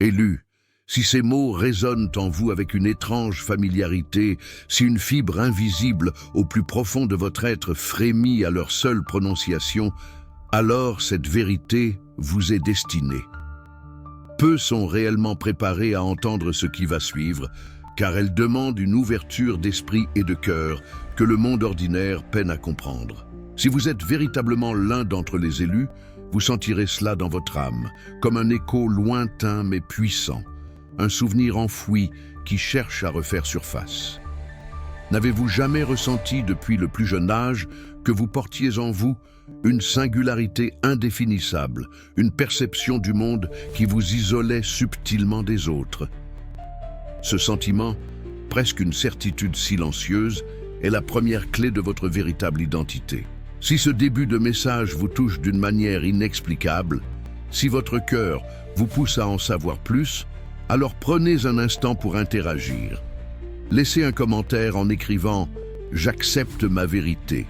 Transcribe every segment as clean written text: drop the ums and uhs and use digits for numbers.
Élu, si ces mots résonnent en vous avec une étrange familiarité, si une fibre invisible au plus profond de votre être frémit à leur seule prononciation, alors cette vérité vous est destinée. Peu sont réellement préparés à entendre ce qui va suivre, car elle demande une ouverture d'esprit et de cœur que le monde ordinaire peine à comprendre. Si vous êtes véritablement l'un d'entre les élus, vous sentirez cela dans votre âme, comme un écho lointain mais puissant, un souvenir enfoui qui cherche à refaire surface. N'avez-vous jamais ressenti depuis le plus jeune âge que vous portiez en vous une singularité indéfinissable, une perception du monde qui vous isolait subtilement des autres? Ce sentiment, presque une certitude silencieuse, est la première clé de votre véritable identité. Si ce début de message vous touche d'une manière inexplicable, si votre cœur vous pousse à en savoir plus, alors prenez un instant pour interagir. Laissez un commentaire en écrivant « J'accepte ma vérité »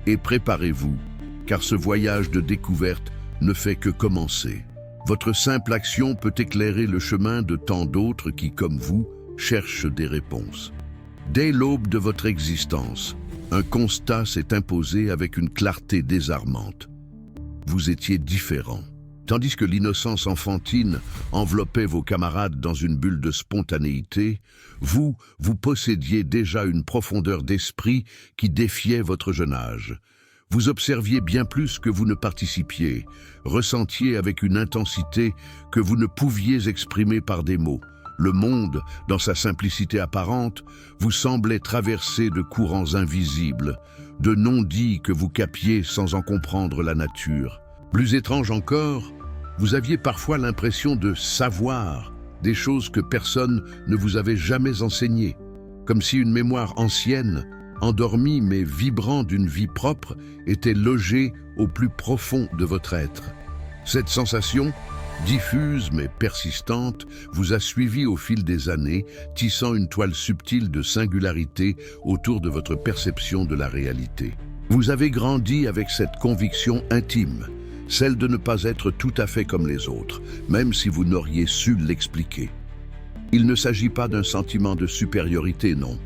et préparez-vous, car ce voyage de découverte ne fait que commencer. Votre simple action peut éclairer le chemin de tant d'autres qui, comme vous, cherchent des réponses. Dès l'aube de votre existence, un constat s'est imposé avec une clarté désarmante. Vous étiez différent. Tandis que l'innocence enfantine enveloppait vos camarades dans une bulle de spontanéité, vous possédiez déjà une profondeur d'esprit qui défiait votre jeune âge. Vous observiez bien plus que vous ne participiez, ressentiez avec une intensité que vous ne pouviez exprimer par des mots. Le monde, dans sa simplicité apparente, vous semblait traversé de courants invisibles, de non-dits que vous capiez sans en comprendre la nature. Plus étrange encore, vous aviez parfois l'impression de savoir des choses que personne ne vous avait jamais enseignées, comme si une mémoire ancienne, endormie mais vibrant d'une vie propre, était logée au plus profond de votre être. Cette sensation, diffuse mais persistante, vous a suivi au fil des années, tissant une toile subtile de singularité autour de votre perception de la réalité. Vous avez grandi avec cette conviction intime, celle de ne pas être tout à fait comme les autres, même si vous n'auriez su l'expliquer. Il ne s'agit pas d'un sentiment de supériorité, non.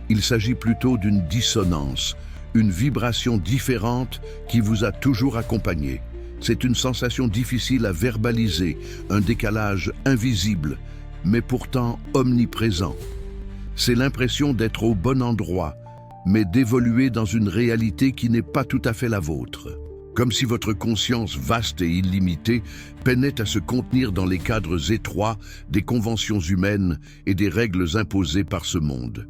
Il s'agit plutôt d'une dissonance, une vibration différente qui vous a toujours accompagné. C'est une sensation difficile à verbaliser, un décalage invisible, mais pourtant omniprésent. C'est l'impression d'être au bon endroit, mais d'évoluer dans une réalité qui n'est pas tout à fait la vôtre. Comme si votre conscience vaste et illimitée peinait à se contenir dans les cadres étroits des conventions humaines et des règles imposées par ce monde.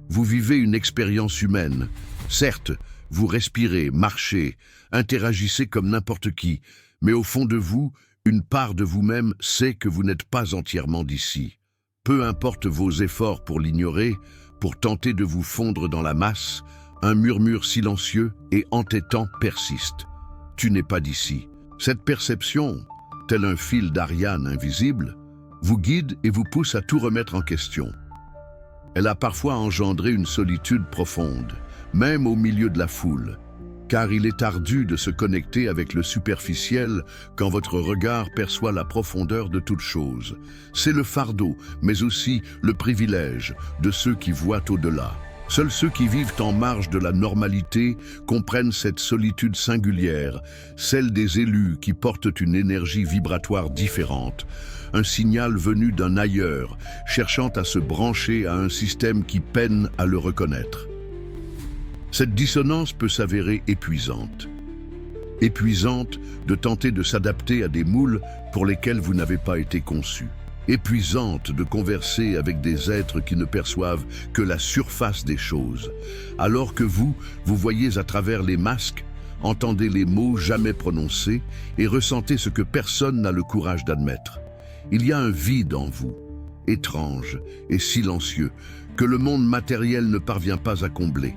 Vous vivez une expérience humaine. Certes, vous respirez, marchez, interagissez comme n'importe qui, mais au fond de vous, une part de vous-même sait que vous n'êtes pas entièrement d'ici. Peu importe vos efforts pour l'ignorer, pour tenter de vous fondre dans la masse, un murmure silencieux et entêtant persiste. Tu n'es pas d'ici. Cette perception, tel un fil d'Ariane invisible, vous guide et vous pousse à tout remettre en question. Elle a parfois engendré une solitude profonde, même au milieu de la foule, car il est ardu de se connecter avec le superficiel quand votre regard perçoit la profondeur de toute chose. C'est le fardeau, mais aussi le privilège de ceux qui voient au-delà. Seuls ceux qui vivent en marge de la normalité comprennent cette solitude singulière, celle des élus qui portent une énergie vibratoire différente, un signal venu d'un ailleurs, cherchant à se brancher à un système qui peine à le reconnaître. Cette dissonance peut s'avérer épuisante. Épuisante de tenter de s'adapter à des moules pour lesquels vous n'avez pas été conçu. Épuisante de converser avec des êtres qui ne perçoivent que la surface des choses, alors que vous voyez à travers les masques, entendez les mots jamais prononcés et ressentez ce que personne n'a le courage d'admettre. Il y a un vide en vous, étrange et silencieux, que le monde matériel ne parvient pas à combler,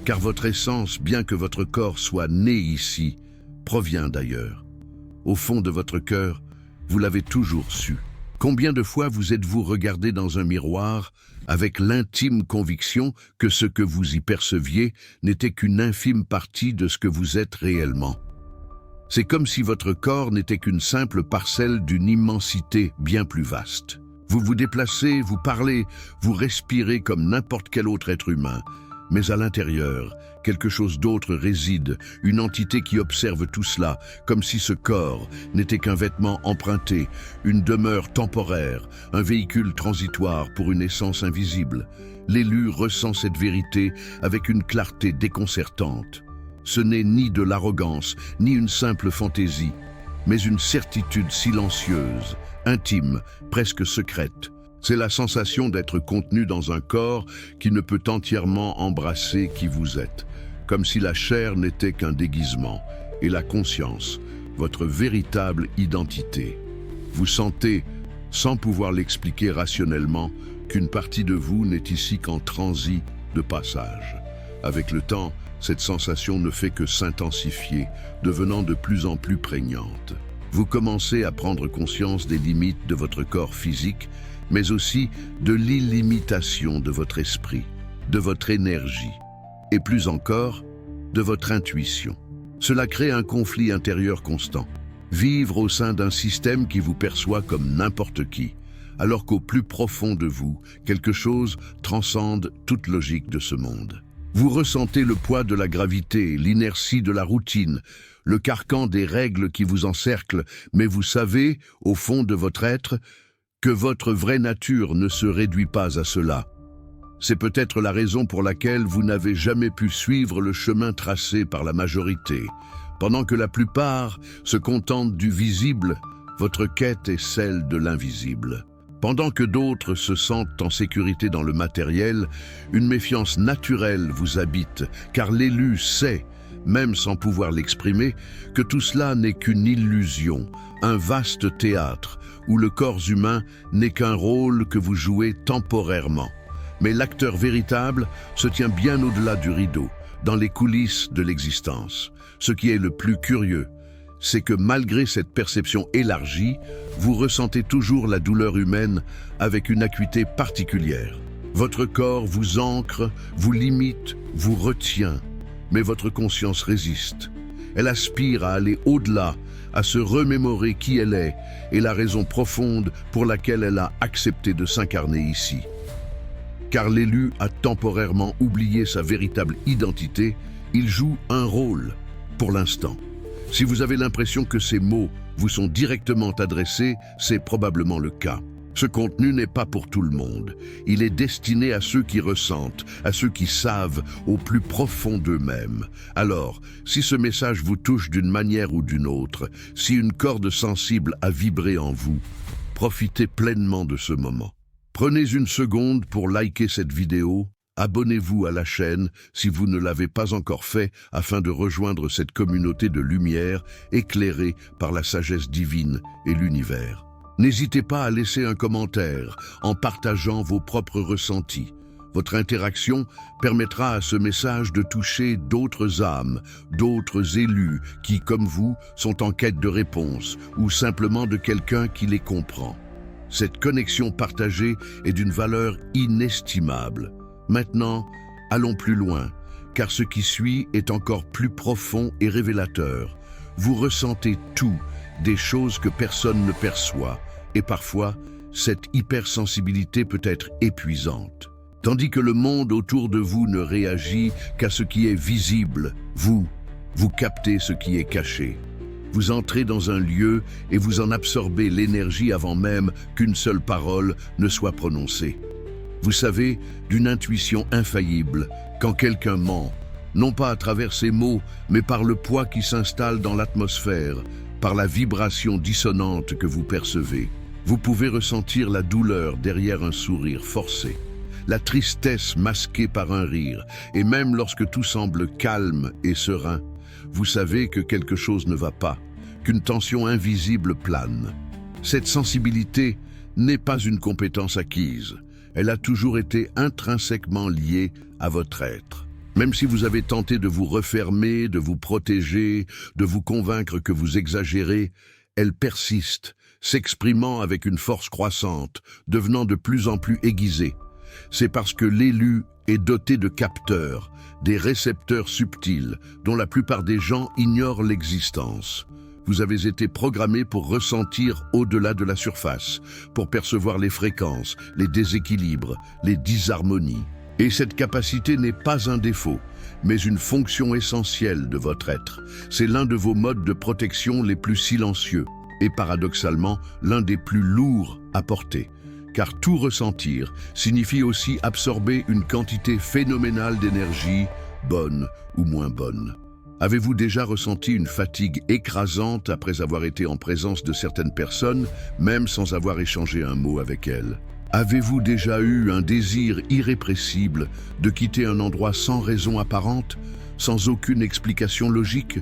car votre essence, bien que votre corps soit né ici, provient d'ailleurs. Au fond de votre cœur, vous l'avez toujours su. Combien de fois vous êtes-vous regardé dans un miroir avec l'intime conviction que ce que vous y perceviez n'était qu'une infime partie de ce que vous êtes réellement? C'est comme si votre corps n'était qu'une simple parcelle d'une immensité bien plus vaste. Vous vous déplacez, vous parlez, vous respirez comme n'importe quel autre être humain. Mais à l'intérieur, quelque chose d'autre réside, une entité qui observe tout cela, comme si ce corps n'était qu'un vêtement emprunté, une demeure temporaire, un véhicule transitoire pour une essence invisible. L'élu ressent cette vérité avec une clarté déconcertante. Ce n'est ni de l'arrogance, ni une simple fantaisie, mais une certitude silencieuse, intime, presque secrète. C'est la sensation d'être contenu dans un corps qui ne peut entièrement embrasser qui vous êtes, comme si la chair n'était qu'un déguisement, et la conscience, votre véritable identité. Vous sentez, sans pouvoir l'expliquer rationnellement, qu'une partie de vous n'est ici qu'en transit de passage. Avec le temps, cette sensation ne fait que s'intensifier, devenant de plus en plus prégnante. Vous commencez à prendre conscience des limites de votre corps physique, mais aussi de l'illimitation de votre esprit, de votre énergie, et plus encore, de votre intuition. Cela crée un conflit intérieur constant. Vivre au sein d'un système qui vous perçoit comme n'importe qui, alors qu'au plus profond de vous, quelque chose transcende toute logique de ce monde. Vous ressentez le poids de la gravité, l'inertie de la routine, le carcan des règles qui vous encerclent, mais vous savez, au fond de votre être, que votre vraie nature ne se réduit pas à cela. C'est peut-être la raison pour laquelle vous n'avez jamais pu suivre le chemin tracé par la majorité. Pendant que la plupart se contentent du visible, votre quête est celle de l'invisible. Pendant que d'autres se sentent en sécurité dans le matériel, une méfiance naturelle vous habite, car l'élu sait, même sans pouvoir l'exprimer, que tout cela n'est qu'une illusion, un vaste théâtre, où le corps humain n'est qu'un rôle que vous jouez temporairement. Mais l'acteur véritable se tient bien au-delà du rideau, dans les coulisses de l'existence. Ce qui est le plus curieux, c'est que malgré cette perception élargie, vous ressentez toujours la douleur humaine avec une acuité particulière. Votre corps vous ancre, vous limite, vous retient, mais votre conscience résiste. Elle aspire à aller au-delà, à se remémorer qui elle est et la raison profonde pour laquelle elle a accepté de s'incarner ici. Car l'élu a temporairement oublié sa véritable identité, il joue un rôle, pour l'instant. Si vous avez l'impression que ces mots vous sont directement adressés, c'est probablement le cas. Ce contenu n'est pas pour tout le monde. Il est destiné à ceux qui ressentent, à ceux qui savent au plus profond d'eux-mêmes. Alors, si ce message vous touche d'une manière ou d'une autre, si une corde sensible a vibré en vous, profitez pleinement de ce moment. Prenez une seconde pour liker cette vidéo. Abonnez-vous à la chaîne si vous ne l'avez pas encore fait afin de rejoindre cette communauté de lumière éclairée par la sagesse divine et l'univers. N'hésitez pas à laisser un commentaire en partageant vos propres ressentis. Votre interaction permettra à ce message de toucher d'autres âmes, d'autres élus qui, comme vous, sont en quête de réponses ou simplement de quelqu'un qui les comprend. Cette connexion partagée est d'une valeur inestimable. Maintenant, allons plus loin, car ce qui suit est encore plus profond et révélateur. Vous ressentez tout, des choses que personne ne perçoit, et parfois, cette hypersensibilité peut être épuisante. Tandis que le monde autour de vous ne réagit qu'à ce qui est visible, vous captez ce qui est caché. Vous entrez dans un lieu et vous en absorbez l'énergie avant même qu'une seule parole ne soit prononcée. Vous savez, d'une intuition infaillible, quand quelqu'un ment, non pas à travers ses mots, mais par le poids qui s'installe dans l'atmosphère, par la vibration dissonante que vous percevez. Vous pouvez ressentir la douleur derrière un sourire forcé, la tristesse masquée par un rire, et même lorsque tout semble calme et serein, vous savez que quelque chose ne va pas, qu'une tension invisible plane. Cette sensibilité n'est pas une compétence acquise. Elle a toujours été intrinsèquement liée à votre être. Même si vous avez tenté de vous refermer, de vous protéger, de vous convaincre que vous exagérez, elle persiste, s'exprimant avec une force croissante, devenant de plus en plus aiguisée. C'est parce que l'élu est doté de capteurs, des récepteurs subtils, dont la plupart des gens ignorent l'existence. Vous avez été programmé pour ressentir au-delà de la surface, pour percevoir les fréquences, les déséquilibres, les disharmonies. Et cette capacité n'est pas un défaut, mais une fonction essentielle de votre être. C'est l'un de vos modes de protection les plus silencieux et paradoxalement l'un des plus lourds à porter. Car tout ressentir signifie aussi absorber une quantité phénoménale d'énergie, bonne ou moins bonne. Avez-vous déjà ressenti une fatigue écrasante après avoir été en présence de certaines personnes, même sans avoir échangé un mot avec elles? Avez-vous déjà eu un désir irrépressible de quitter un endroit sans raison apparente, sans aucune explication logique?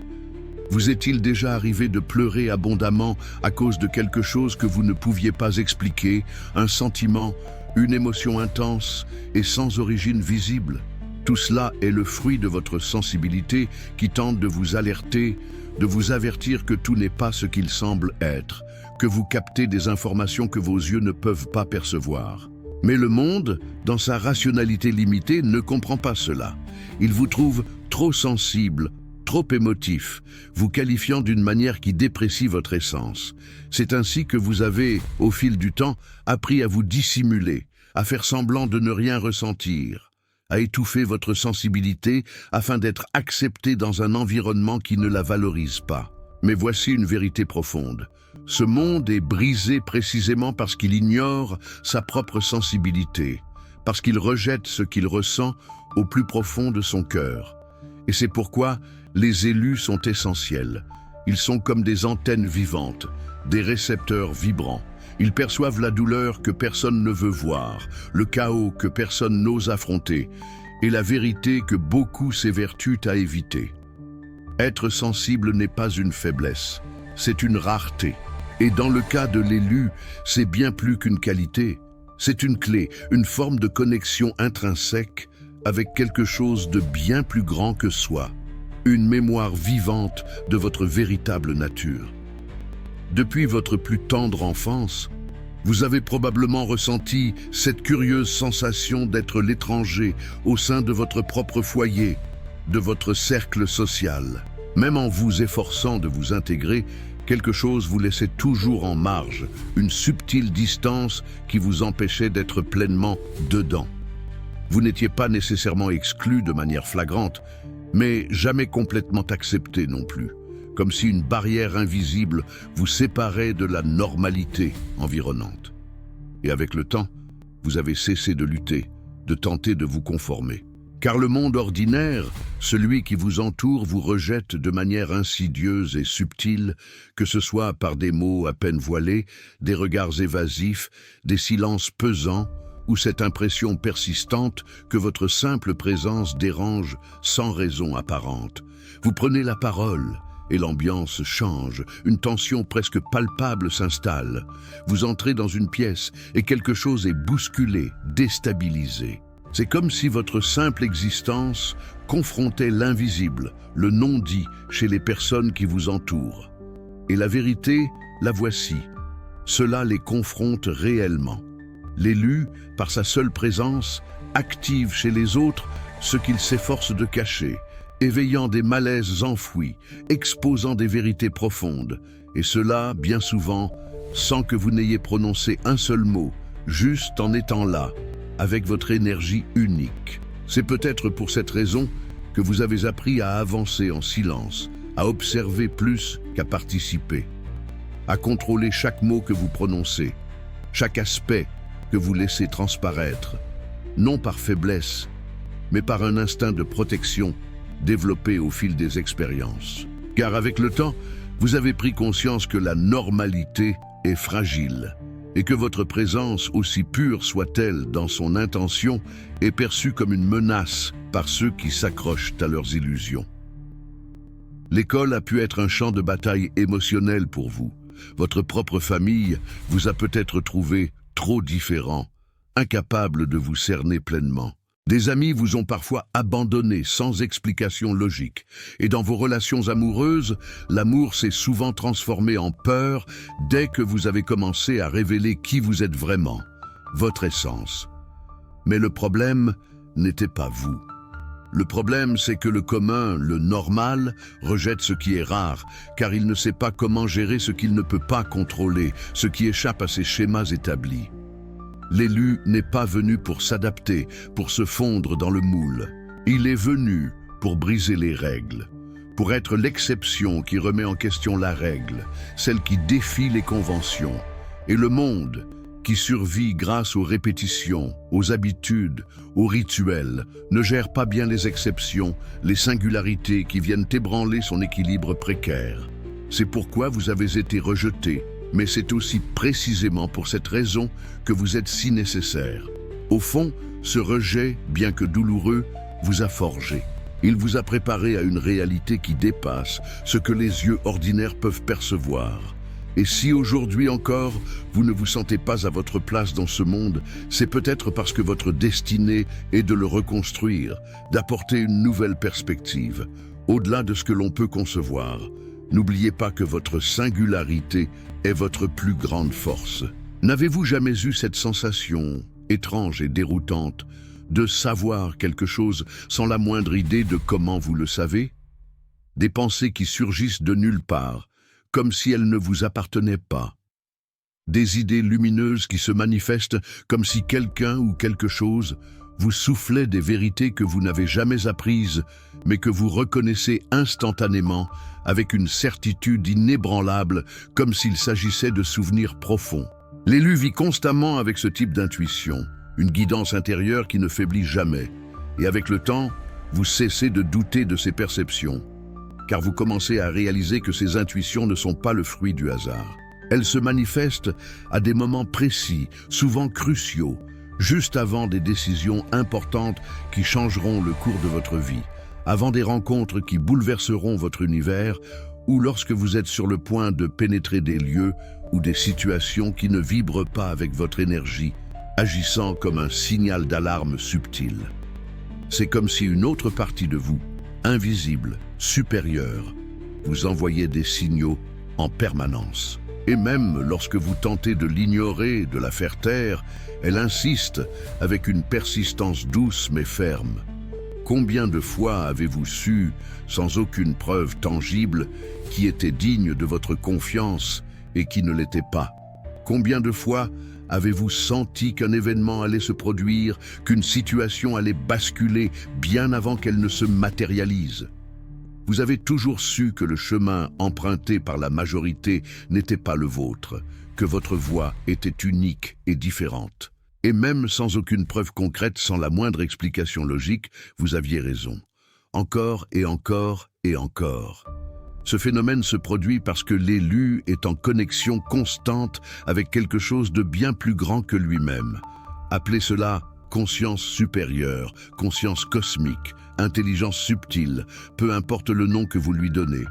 Vous est-il déjà arrivé de pleurer abondamment à cause de quelque chose que vous ne pouviez pas expliquer, un sentiment, une émotion intense et sans origine visible? Tout cela est le fruit de votre sensibilité qui tente de vous alerter, de vous avertir que tout n'est pas ce qu'il semble être, que vous captez des informations que vos yeux ne peuvent pas percevoir. Mais le monde, dans sa rationalité limitée, ne comprend pas cela. Il vous trouve trop sensible, trop émotif, vous qualifiant d'une manière qui déprécie votre essence. C'est ainsi que vous avez, au fil du temps, appris à vous dissimuler, à faire semblant de ne rien ressentir, à étouffer votre sensibilité afin d'être accepté dans un environnement qui ne la valorise pas. Mais voici une vérité profonde. Ce monde est brisé précisément parce qu'il ignore sa propre sensibilité, parce qu'il rejette ce qu'il ressent au plus profond de son cœur. Et c'est pourquoi les élus sont essentiels. Ils sont comme des antennes vivantes, des récepteurs vibrants. Ils perçoivent la douleur que personne ne veut voir, le chaos que personne n'ose affronter, et la vérité que beaucoup s'évertuent à éviter. Être sensible n'est pas une faiblesse, c'est une rareté. Et dans le cas de l'élu, c'est bien plus qu'une qualité. C'est une clé, une forme de connexion intrinsèque avec quelque chose de bien plus grand que soi. Une mémoire vivante de votre véritable nature. Depuis votre plus tendre enfance, vous avez probablement ressenti cette curieuse sensation d'être l'étranger au sein de votre propre foyer, de votre cercle social. Même en vous efforçant de vous intégrer, quelque chose vous laissait toujours en marge, une subtile distance qui vous empêchait d'être pleinement dedans. Vous n'étiez pas nécessairement exclu de manière flagrante, mais jamais complètement accepté non plus, comme si une barrière invisible vous séparait de la normalité environnante. Et avec le temps, vous avez cessé de lutter, de tenter de vous conformer. Car le monde ordinaire, celui qui vous entoure, vous rejette de manière insidieuse et subtile, que ce soit par des mots à peine voilés, des regards évasifs, des silences pesants, ou cette impression persistante que votre simple présence dérange sans raison apparente. Vous prenez la parole, et l'ambiance change, une tension presque palpable s'installe. Vous entrez dans une pièce, et quelque chose est bousculé, déstabilisé. C'est comme si votre simple existence confrontait l'invisible, le non-dit chez les personnes qui vous entourent. Et la vérité, la voici. Cela les confronte réellement. L'élu, par sa seule présence, active chez les autres ce qu'il s'efforce de cacher, éveillant des malaises enfouis, exposant des vérités profondes, et cela, bien souvent, sans que vous n'ayez prononcé un seul mot, juste en étant là, avec votre énergie unique. C'est peut-être pour cette raison que vous avez appris à avancer en silence, à observer plus qu'à participer, à contrôler chaque mot que vous prononcez, chaque aspect que vous laissez transparaître, non par faiblesse, mais par un instinct de protection développé au fil des expériences. Car avec le temps, vous avez pris conscience que la normalité est fragile, et que votre présence, aussi pure soit-elle dans son intention, est perçue comme une menace par ceux qui s'accrochent à leurs illusions. L'école a pu être un champ de bataille émotionnel pour vous. Votre propre famille vous a peut-être trouvé trop différent, incapable de vous cerner pleinement. Des amis vous ont parfois abandonné sans explication logique. Et dans vos relations amoureuses, l'amour s'est souvent transformé en peur dès que vous avez commencé à révéler qui vous êtes vraiment, votre essence. Mais le problème n'était pas vous. Le problème, c'est que le commun, le normal, rejette ce qui est rare, car il ne sait pas comment gérer ce qu'il ne peut pas contrôler, ce qui échappe à ses schémas établis. L'élu n'est pas venu pour s'adapter, pour se fondre dans le moule. Il est venu pour briser les règles, pour être l'exception qui remet en question la règle, celle qui défie les conventions. Et le monde, qui survit grâce aux répétitions, aux habitudes, aux rituels, ne gère pas bien les exceptions, les singularités qui viennent ébranler son équilibre précaire. C'est pourquoi vous avez été rejeté, mais c'est aussi précisément pour cette raison que vous êtes si nécessaire. Au fond, ce rejet, bien que douloureux, vous a forgé. Il vous a préparé à une réalité qui dépasse ce que les yeux ordinaires peuvent percevoir. Et si aujourd'hui encore, vous ne vous sentez pas à votre place dans ce monde, c'est peut-être parce que votre destinée est de le reconstruire, d'apporter une nouvelle perspective, au-delà de ce que l'on peut concevoir. N'oubliez pas que votre singularité est votre plus grande force. N'avez-vous jamais eu cette sensation, étrange et déroutante, de savoir quelque chose sans la moindre idée de comment vous le savez? Des pensées qui surgissent de nulle part, comme si elles ne vous appartenaient pas. Des idées lumineuses qui se manifestent comme si quelqu'un ou quelque chose vous soufflait des vérités que vous n'avez jamais apprises, mais que vous reconnaissez instantanément avec une certitude inébranlable, comme s'il s'agissait de souvenirs profonds. L'élu vit constamment avec ce type d'intuition, une guidance intérieure qui ne faiblit jamais. Et avec le temps, vous cessez de douter de ses perceptions, car vous commencez à réaliser que ces intuitions ne sont pas le fruit du hasard. Elles se manifestent à des moments précis, souvent cruciaux, juste avant des décisions importantes qui changeront le cours de votre vie, avant des rencontres qui bouleverseront votre univers, ou lorsque vous êtes sur le point de pénétrer des lieux ou des situations qui ne vibrent pas avec votre énergie, agissant comme un signal d'alarme subtil. C'est comme si une autre partie de vous, invisible, supérieure, vous envoyait des signaux en permanence. Et même lorsque vous tentez de l'ignorer, de la faire taire, elle insiste avec une persistance douce mais ferme. Combien de fois avez-vous su, sans aucune preuve tangible, qui était digne de votre confiance et qui ne l'était pas? Combien de fois avez-vous senti qu'un événement allait se produire, qu'une situation allait basculer bien avant qu'elle ne se matérialise? Vous avez toujours su que le chemin emprunté par la majorité n'était pas le vôtre, que votre voie était unique et différente. Et même sans aucune preuve concrète, sans la moindre explication logique, vous aviez raison. Encore et encore et encore. Ce phénomène se produit parce que l'élu est en connexion constante avec quelque chose de bien plus grand que lui-même. Appelez cela conscience supérieure, conscience cosmique, intelligence subtile, peu importe le nom que vous lui donnez.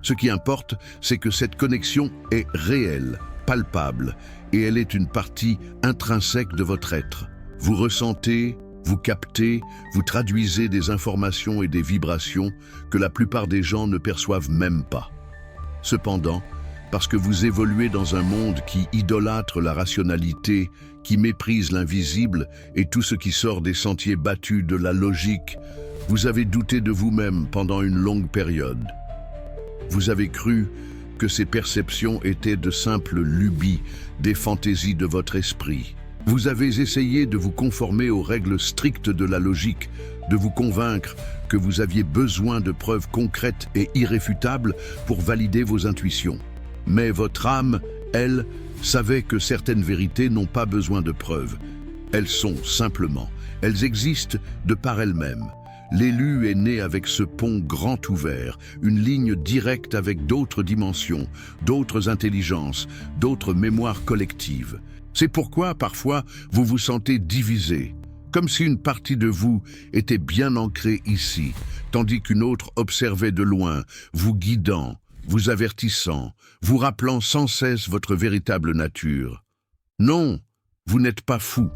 Ce qui importe, c'est que cette connexion est réelle, palpable, et elle est une partie intrinsèque de votre être. Vous ressentez, vous captez, vous traduisez des informations et des vibrations que la plupart des gens ne perçoivent même pas. Cependant, parce que vous évoluez dans un monde qui idolâtre la rationalité, qui méprise l'invisible et tout ce qui sort des sentiers battus de la logique, vous avez douté de vous-même pendant une longue période. Vous avez cru que ces perceptions étaient de simples lubies, des fantaisies de votre esprit. Vous avez essayé de vous conformer aux règles strictes de la logique, de vous convaincre que vous aviez besoin de preuves concrètes et irréfutables pour valider vos intuitions. Mais votre âme, elle, savait que certaines vérités n'ont pas besoin de preuves. Elles sont simplement, elles existent de par elles-mêmes. L'élu est né avec ce pont grand ouvert, une ligne directe avec d'autres dimensions, d'autres intelligences, d'autres mémoires collectives. C'est pourquoi, parfois, vous vous sentez divisé, comme si une partie de vous était bien ancrée ici, tandis qu'une autre observait de loin, vous guidant, vous avertissant, vous rappelant sans cesse votre véritable nature. Non, vous n'êtes pas fou.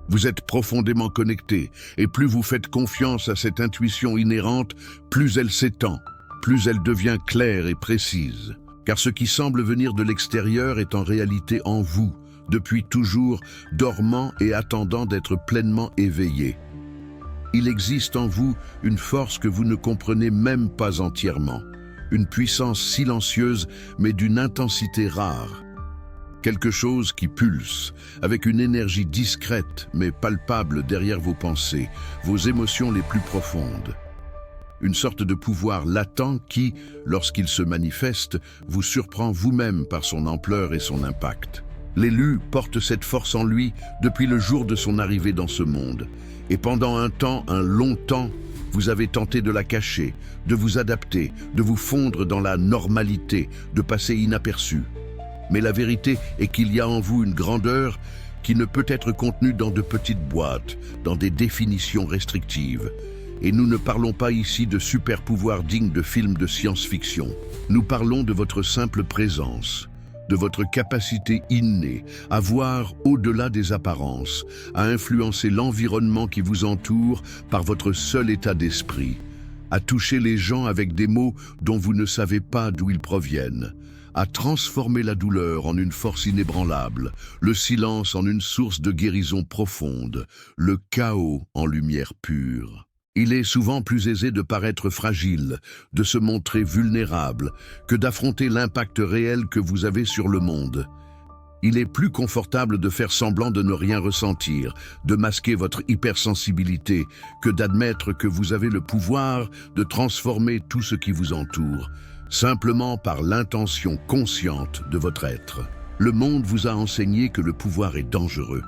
Vous êtes profondément connecté, et plus vous faites confiance à cette intuition inhérente, plus elle s'étend, plus elle devient claire et précise. Car ce qui semble venir de l'extérieur est en réalité en vous, depuis toujours, dormant et attendant d'être pleinement éveillé. Il existe en vous une force que vous ne comprenez même pas entièrement, une puissance silencieuse mais d'une intensité rare. Quelque chose qui pulse, avec une énergie discrète mais palpable derrière vos pensées, vos émotions les plus profondes. Une sorte de pouvoir latent qui, lorsqu'il se manifeste, vous surprend vous-même par son ampleur et son impact. L'élu porte cette force en lui depuis le jour de son arrivée dans ce monde. Et pendant un temps, un long temps, vous avez tenté de la cacher, de vous adapter, de vous fondre dans la normalité, de passer inaperçu. Mais la vérité est qu'il y a en vous une grandeur qui ne peut être contenue dans de petites boîtes, dans des définitions restrictives. Et nous ne parlons pas ici de super-pouvoirs dignes de films de science-fiction. Nous parlons de votre simple présence, de votre capacité innée à voir au-delà des apparences, à influencer l'environnement qui vous entoure par votre seul état d'esprit, à toucher les gens avec des mots dont vous ne savez pas d'où ils proviennent, à transformer la douleur en une force inébranlable, le silence en une source de guérison profonde, le chaos en lumière pure. Il est souvent plus aisé de paraître fragile, de se montrer vulnérable, que d'affronter l'impact réel que vous avez sur le monde. Il est plus confortable de faire semblant de ne rien ressentir, de masquer votre hypersensibilité, que d'admettre que vous avez le pouvoir de transformer tout ce qui vous entoure, simplement par l'intention consciente de votre être. Le monde vous a enseigné que le pouvoir est dangereux,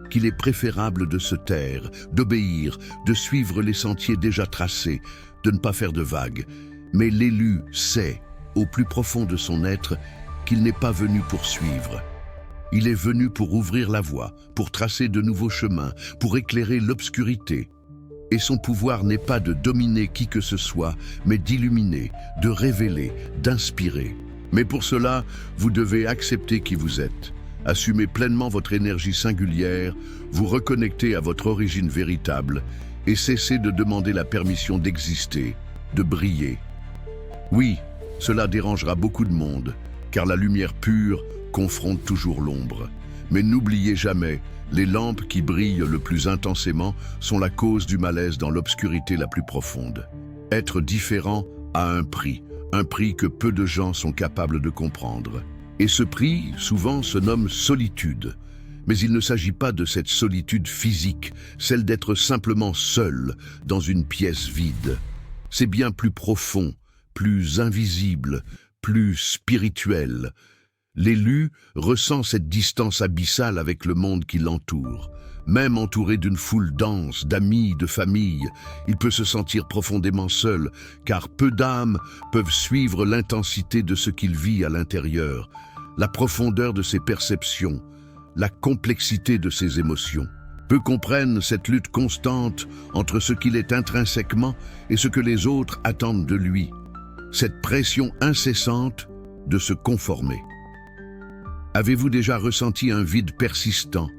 qu'il est préférable de se taire, d'obéir, de suivre les sentiers déjà tracés, de ne pas faire de vagues. Mais l'élu sait, au plus profond de son être, qu'il n'est pas venu pour suivre. Il est venu pour ouvrir la voie, pour tracer de nouveaux chemins, pour éclairer l'obscurité. Et son pouvoir n'est pas de dominer qui que ce soit, mais d'illuminer, de révéler, d'inspirer. Mais pour cela, vous devez accepter qui vous êtes. Assumez pleinement votre énergie singulière, vous reconnecter à votre origine véritable et cessez de demander la permission d'exister, de briller. Oui, cela dérangera beaucoup de monde, car la lumière pure confronte toujours l'ombre. Mais n'oubliez jamais, les lampes qui brillent le plus intensément sont la cause du malaise dans l'obscurité la plus profonde. Être différent a un prix que peu de gens sont capables de comprendre. Et ce prix, souvent, se nomme solitude. Mais il ne s'agit pas de cette solitude physique, celle d'être simplement seul dans une pièce vide. C'est bien plus profond, plus invisible, plus spirituel. L'élu ressent cette distance abyssale avec le monde qui l'entoure. Même entouré d'une foule dense, d'amis, de famille, il peut se sentir profondément seul, car peu d'âmes peuvent suivre l'intensité de ce qu'il vit à l'intérieur, la profondeur de ses perceptions, la complexité de ses émotions. Peu comprennent cette lutte constante entre ce qu'il est intrinsèquement et ce que les autres attendent de lui, cette pression incessante de se conformer. Avez-vous déjà ressenti un vide persistant,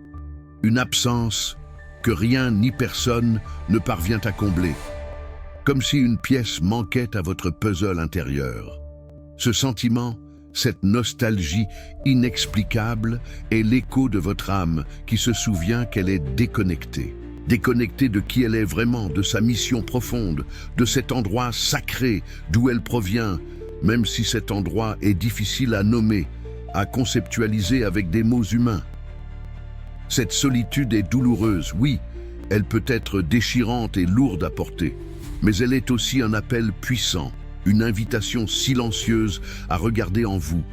une absence que rien ni personne ne parvient à combler, comme si une pièce manquait à votre puzzle intérieur? Ce sentiment, cette nostalgie inexplicable est l'écho de votre âme qui se souvient qu'elle est déconnectée. Déconnectée de qui elle est vraiment, de sa mission profonde, de cet endroit sacré d'où elle provient, même si cet endroit est difficile à nommer, à conceptualiser avec des mots humains. Cette solitude est douloureuse, oui, elle peut être déchirante et lourde à porter, mais elle est aussi un appel puissant, une invitation silencieuse à regarder en vous,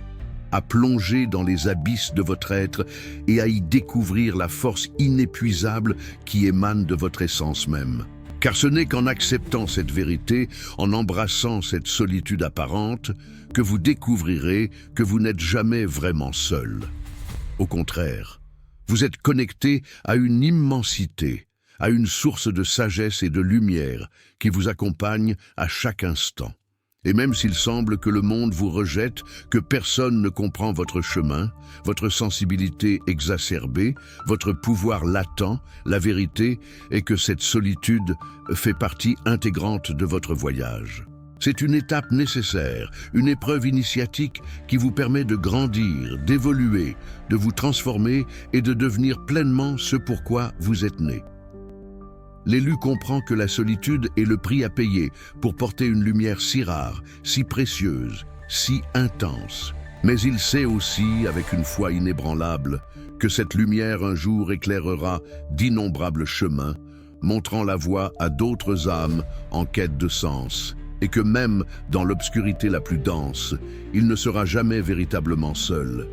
à plonger dans les abysses de votre être et à y découvrir la force inépuisable qui émane de votre essence même. Car ce n'est qu'en acceptant cette vérité, en embrassant cette solitude apparente, que vous découvrirez que vous n'êtes jamais vraiment seul. Au contraire, vous êtes connecté à une immensité, à une source de sagesse et de lumière qui vous accompagne à chaque instant. Et même s'il semble que le monde vous rejette, que personne ne comprend votre chemin, votre sensibilité exacerbée, votre pouvoir latent, la vérité est que cette solitude fait partie intégrante de votre voyage. C'est une étape nécessaire, une épreuve initiatique qui vous permet de grandir, d'évoluer, de vous transformer et de devenir pleinement ce pourquoi vous êtes né. L'élu comprend que la solitude est le prix à payer pour porter une lumière si rare, si précieuse, si intense. Mais il sait aussi, avec une foi inébranlable, que cette lumière un jour éclairera d'innombrables chemins, montrant la voie à d'autres âmes en quête de sens, et que même dans l'obscurité la plus dense, il ne sera jamais véritablement seul.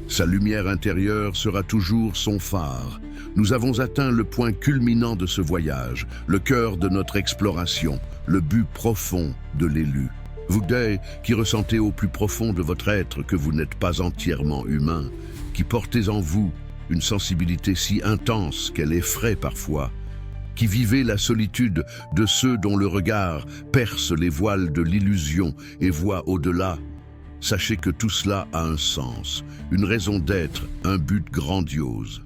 Sa lumière intérieure sera toujours son phare. Nous avons atteint le point culminant de ce voyage, le cœur de notre exploration, le but profond de l'élu. Vous qui ressentez au plus profond de votre être que vous n'êtes pas entièrement humain, qui portez en vous une sensibilité si intense qu'elle effraie parfois, qui vivez la solitude de ceux dont le regard perce les voiles de l'illusion et voit au-delà, sachez que tout cela a un sens, une raison d'être, un but grandiose.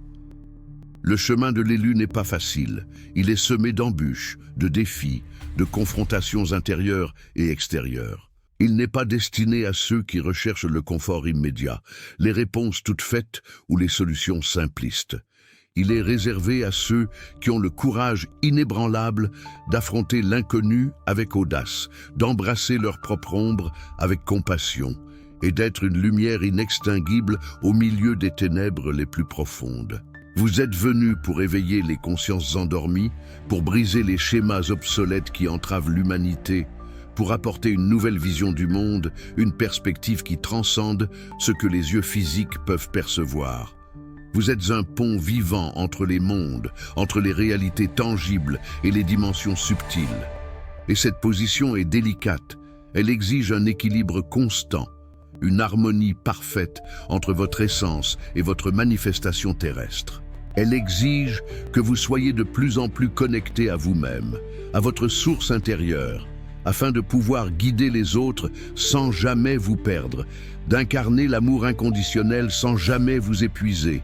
Le chemin de l'élu n'est pas facile, il est semé d'embûches, de défis, de confrontations intérieures et extérieures. Il n'est pas destiné à ceux qui recherchent le confort immédiat, les réponses toutes faites ou les solutions simplistes. Il est réservé à ceux qui ont le courage inébranlable d'affronter l'inconnu avec audace, d'embrasser leur propre ombre avec compassion et d'être une lumière inextinguible au milieu des ténèbres les plus profondes. Vous êtes venus pour éveiller les consciences endormies, pour briser les schémas obsolètes qui entravent l'humanité, pour apporter une nouvelle vision du monde, une perspective qui transcende ce que les yeux physiques peuvent percevoir. Vous êtes un pont vivant entre les mondes, entre les réalités tangibles et les dimensions subtiles. Et cette position est délicate, elle exige un équilibre constant, une harmonie parfaite entre votre essence et votre manifestation terrestre. Elle exige que vous soyez de plus en plus connecté à vous-même, à votre source intérieure, afin de pouvoir guider les autres sans jamais vous perdre, d'incarner l'amour inconditionnel sans jamais vous épuiser,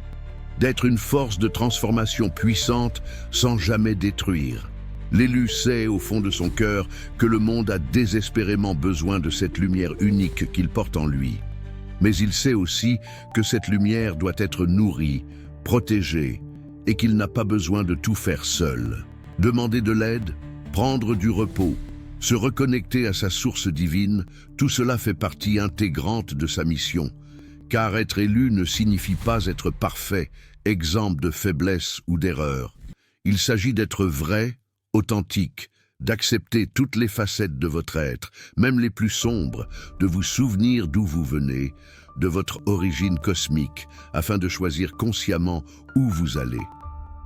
d'être une force de transformation puissante sans jamais détruire. L'élu sait au fond de son cœur que le monde a désespérément besoin de cette lumière unique qu'il porte en lui. Mais il sait aussi que cette lumière doit être nourrie, protégée, et qu'il n'a pas besoin de tout faire seul. Demander de l'aide, prendre du repos, se reconnecter à sa source divine, tout cela fait partie intégrante de sa mission. Car être élu ne signifie pas être parfait, exempt de faiblesse ou d'erreur. Il s'agit d'être vrai, authentique, d'accepter toutes les facettes de votre être, même les plus sombres, de vous souvenir d'où vous venez, de votre origine cosmique, afin de choisir consciemment où vous allez.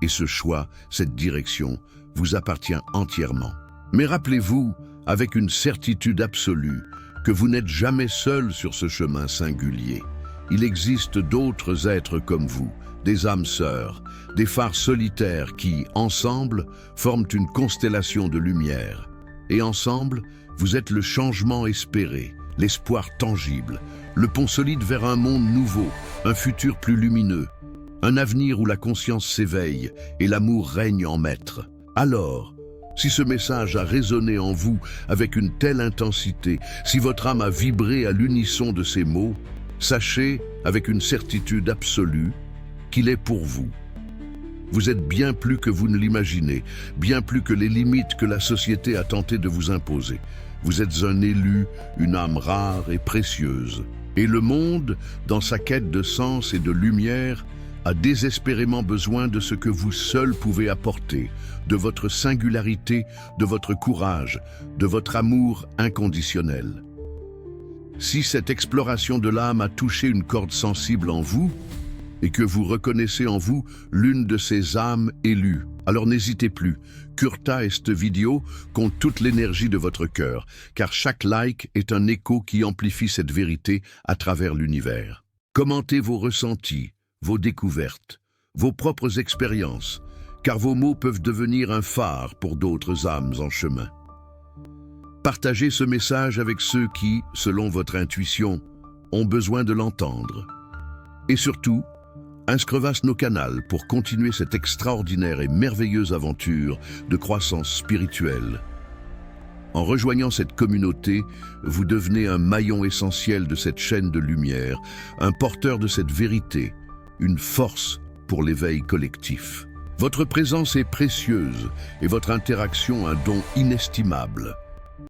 Et ce choix, cette direction, vous appartient entièrement. Mais rappelez-vous, avec une certitude absolue, que vous n'êtes jamais seul sur ce chemin singulier. Il existe d'autres êtres comme vous, des âmes sœurs, des phares solitaires qui, ensemble, forment une constellation de lumière. Et ensemble, vous êtes le changement espéré, l'espoir tangible, le pont solide vers un monde nouveau, un futur plus lumineux, un avenir où la conscience s'éveille et l'amour règne en maître. Alors, si ce message a résonné en vous avec une telle intensité, si votre âme a vibré à l'unisson de ces mots, sachez, avec une certitude absolue, qu'il est pour vous. Vous êtes bien plus que vous ne l'imaginez, bien plus que les limites que la société a tenté de vous imposer. Vous êtes un élu, une âme rare et précieuse. Et le monde, dans sa quête de sens et de lumière, a désespérément besoin de ce que vous seul pouvez apporter, de votre singularité, de votre courage, de votre amour inconditionnel. Si cette exploration de l'âme a touché une corde sensible en vous, et que vous reconnaissez en vous l'une de ces âmes élues, alors n'hésitez plus, curta cette vidéo compte toute l'énergie de votre cœur, car chaque like est un écho qui amplifie cette vérité à travers l'univers. Commentez vos ressentis, vos découvertes, vos propres expériences, car vos mots peuvent devenir un phare pour d'autres âmes en chemin. Partagez ce message avec ceux qui, selon votre intuition, ont besoin de l'entendre. Et surtout, inscrivez-vous au canal pour continuer cette extraordinaire et merveilleuse aventure de croissance spirituelle. En rejoignant cette communauté, vous devenez un maillon essentiel de cette chaîne de lumière, un porteur de cette vérité, une force pour l'éveil collectif. Votre présence est précieuse et votre interaction un don inestimable.